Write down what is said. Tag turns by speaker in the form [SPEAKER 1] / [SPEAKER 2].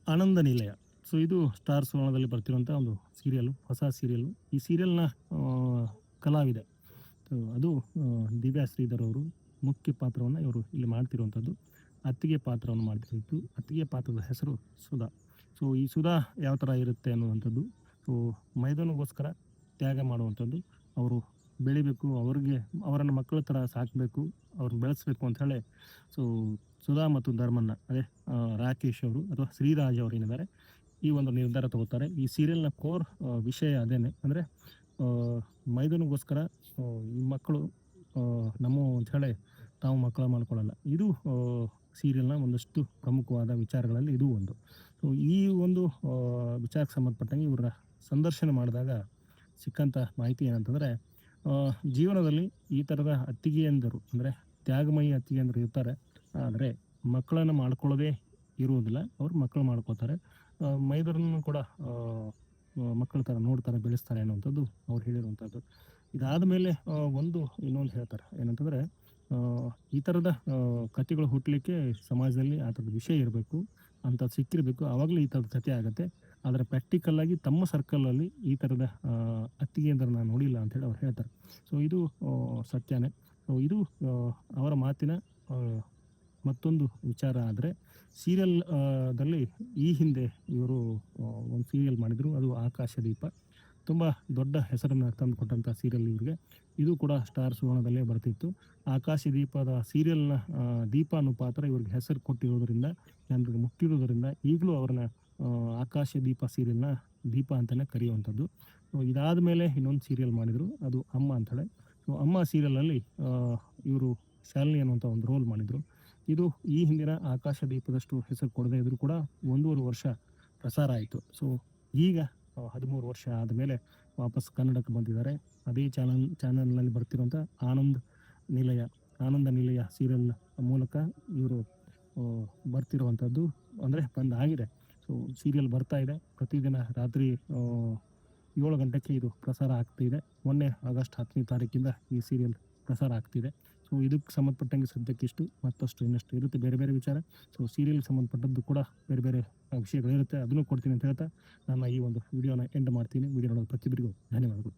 [SPEAKER 1] ಆನಂದ ನಿಲಯ. ಸೊ ಇದು ಸ್ಟಾರ್ ಸುವರ್ಣದಲ್ಲಿ ಬರ್ತಿರುವಂಥ ಒಂದು ಸೀರಿಯಲ್ಲು, ಹೊಸ ಸೀರಿಯಲ್ಲು. ಈ ಸೀರಿಯಲ್‌ನ ಕಲಾವಿದೆ ಅದು ದಿವ್ಯಾ ಶ್ರೀಧರ್ ಅವರು ಮುಖ್ಯ ಪಾತ್ರವನ್ನು ಇವರು ಇಲ್ಲಿ ಮಾಡ್ತಿರುವಂಥದ್ದು. ಅತ್ತಿಗೆ ಪಾತ್ರವನ್ನು ಮಾಡ್ತಿರೋದು. ಅತ್ತಿಗೆ ಪಾತ್ರದ ಹೆಸರು ಸುಧಾ. ಸೊ ಈ ಸುಧಾ ಯಾವ ಥರ ಇರುತ್ತೆ ಅನ್ನುವಂಥದ್ದು. ಸೊ ಮೈದುನಿಗೋಸ್ಕರ ತ್ಯಾಗ ಮಾಡುವಂಥದ್ದು. ಅವರು ಬೆಳಿಬೇಕು, ಅವ್ರಿಗೆ ಅವರನ್ನು ಮಕ್ಕಳ ಥರ ಸಾಕಬೇಕು, ಅವ್ರನ್ನ ಬೆಳೆಸಬೇಕು ಅಂತ ಹೇಳಿ ಸೊ ಸುಧಾ ಮತ್ತು ಧರ್ಮಣ್ಣ ಅದೇ ರಾಕೇಶ್ ಅವರು ಅಥವಾ ಶ್ರೀರಾಜ್ ಅವರು ಏನಿದ್ದಾರೆ ಈ ಒಂದು ನಿರ್ಧಾರ ತಗೋತಾರೆ. ಈ ಸೀರಿಯಲ್‌ನ ಕೋರ್ ವಿಷಯ ಅದೇನೆ. ಅಂದರೆ ಮೈದುನಿಗೋಸ್ಕರ ಈ ಮಕ್ಕಳು ನಮ್ಮವು ಅಂತ ಹೇಳಿ ತಾವು ಮಕ್ಕಳ ಮಾಡ್ಕೊಳ್ಳಲ್ಲ. ಇದು ಸೀರಿಯಲ್‌ನ ಒಂದಷ್ಟು ಪ್ರಮುಖವಾದ ವಿಚಾರಗಳಲ್ಲಿ ಇದು ಒಂದು. ಸೊ ಈ ಒಂದು ವಿಚಾರಕ್ಕೆ ಸಂಬಂಧಪಟ್ಟಂಗೆ ಇವರ ಸಂದರ್ಶನ ಮಾಡಿದಾಗ ಸಿಕ್ಕಂಥ ಮಾಹಿತಿ ಏನಂತಂದರೆ, ಜೀವನದಲ್ಲಿ ಈ ಥರದ ಅತ್ತಿಗೆಯಂದಿರು ಅಂದರೆ ತ್ಯಾಗಮಯಿ ಅತ್ತಿಗೆಯಂದಿರು ಇರ್ತಾರೆ. ಆದರೆ ಮಕ್ಕಳನ್ನು ಮಾಡ್ಕೊಳ್ಳೋದೇ ಇರುವುದಿಲ್ಲ. ಅವ್ರು ಮಕ್ಕಳು ಮಾಡ್ಕೋತಾರೆ. ಮೈದುನನ್ನು ಕೂಡ ಮಕ್ಕಳ ಥರ ನೋಡ್ತಾರೆ, ಬೆಳೆಸ್ತಾರೆ ಅನ್ನುವಂಥದ್ದು ಅವ್ರು ಹೇಳಿರುವಂಥದ್ದು. ಇದಾದ ಮೇಲೆ ಇನ್ನೊಂದು ಹೇಳ್ತಾರೆ ಏನಂತಂದರೆ, ಈ ಥರದ ಕಥೆಗಳು ಹುಟ್ಟಲಿಕ್ಕೆ ಸಮಾಜದಲ್ಲಿ ಆ ಥರದ ವಿಷಯ ಇರಬೇಕು, ಅಂಥದ್ದು ಸಿಕ್ಕಿರಬೇಕು. ಆವಾಗಲೇ ಈ ಥರದ ಕಥೆ ಆಗುತ್ತೆ. ಆದರೆ ಪ್ರಾಕ್ಟಿಕಲ್ಲಾಗಿ ತಮ್ಮ ಸರ್ಕಲಲ್ಲಿ ಈ ಥರದ ಅತ್ತಿಗೆಯಂದಿರನ್ನ ನಾನು ನೋಡಿಲ್ಲ ಅಂತೇಳಿ ಅವ್ರು ಹೇಳ್ತಾರೆ. ಸೊ ಇದು ಸತ್ಯನೇ. ಸೊ ಇದು ಅವರ ಮಾತಿನ ಮತ್ತೊಂದು ವಿಚಾರ. ಆದರೆ ಸೀರಿಯಲ್ ದಲ್ಲಿ ಈ ಹಿಂದೆ ಇವರು ಒಂದು ಸೀರಿಯಲ್ ಮಾಡಿದರು. ಅದು ಆಕಾಶದೀಪ. ತುಂಬ ದೊಡ್ಡ ಹೆಸರನ್ನು ತಂದುಕೊಟ್ಟಂಥ ಸೀರಿಯಲ್ ಇವ್ರಿಗೆ. ಇದು ಕೂಡ ಸ್ಟಾರ್ ಸುವರ್ಣದಲ್ಲೇ ಬರ್ತಿತ್ತು. ಆಕಾಶದೀಪದ ಸೀರಿಯಲ್‌ನ ದೀಪ ಅನ್ನೋ ಪಾತ್ರ ಇವ್ರಿಗೆ ಹೆಸರು ಕೊಟ್ಟಿರೋದರಿಂದ, ಜನರಿಗೆ ಮುಟ್ಟಿರೋದರಿಂದ ಈಗಲೂ ಅವ್ರನ್ನ ಆಕಾಶದೀಪ ಸೀರಿಯಲ್‌ನ ದೀಪ ಅಂತಲೇ ಕರೆಯುವಂಥದ್ದು. ಇದಾದ ಮೇಲೆ ಇನ್ನೊಂದು ಸೀರಿಯಲ್ ಮಾಡಿದರು. ಅದು ಅಮ್ಮ ಅಂತೇಳಿ. ಸೊ ಅಮ್ಮ ಸೀರಿಯಲಲ್ಲಿ ಇವರು ಶಾಲಿನಿ ಅನ್ನುವಂಥ ಒಂದು ರೋಲ್ ಮಾಡಿದರು. ಇದು ಈ ಹಿಂದಿನ ಆಕಾಶದೀಪದಷ್ಟು ಹೆಸರು ಕೊಡದೇ ಇದ್ರೂ ಕೂಡ 1.5 ವರ್ಷ ಪ್ರಸಾರ ಆಯಿತು. ಸೊ ಈಗ 13 ವರ್ಷ ಆದಮೇಲೆ ವಾಪಸ್ ಕನ್ನಡಕ್ಕೆ ಬಂದಿದ್ದಾರೆ. ಅದೇ ಚಾನಲ್‌ನಲ್ಲಿ ಬರ್ತಿರುವಂಥ ಆನಂದ ನಿಲಯ ಸೀರಿಯಲ್ ಮೂಲಕ ಇವರು ಬರ್ತಿರುವಂಥದ್ದು. ಅಂದರೆ ಬಂದಾಗಿದೆ. ಸೊ ಸೀರಿಯಲ್ ಬರ್ತಾ ಇದೆ. ಪ್ರತಿದಿನ ರಾತ್ರಿ 7 ಗಂಟೆಗೆ ಇದು ಪ್ರಸಾರ ಆಗ್ತಿದೆ. ಮೊನ್ನೆ ಆಗಸ್ಟ್ 10ನೇ ತಾರೀಕಿಂದ ಈ ಸೀರಿಯಲ್ ಪ್ರಸಾರ ಆಗ್ತಿದೆ. ಸೊ ಇದಕ್ಕೆ ಸಂಬಂಧಪಟ್ಟಂಗೆ ಸದ್ಯಕ್ಕಿಷ್ಟು. ಮತ್ತಷ್ಟು ಇನ್ನಷ್ಟು ಇರುತ್ತೆ ಬೇರೆ ಬೇರೆ ವಿಚಾರ. ಸೊ ಸೀರಿಯಲ್‌ಗೆ ಸಂಬಂಧಪಟ್ಟದ್ದು ಕೂಡ ಬೇರೆ ಬೇರೆ ವಿಷಯಗಳಿರುತ್ತೆ. ಅದನ್ನು ಕೊಡ್ತೀನಿ ಅಂತ ಹೇಳ್ತಾ ನನ್ನ ಈ ಒಂದು ವಿಡಿಯೋನ ಎಂಡ್ ಮಾಡ್ತೀನಿ. ವಿಡಿಯೋ ನೋಡೋದು ಪ್ರತಿಯೊಬ್ಬರಿಗೂ ಧನ್ಯವಾದಗಳು.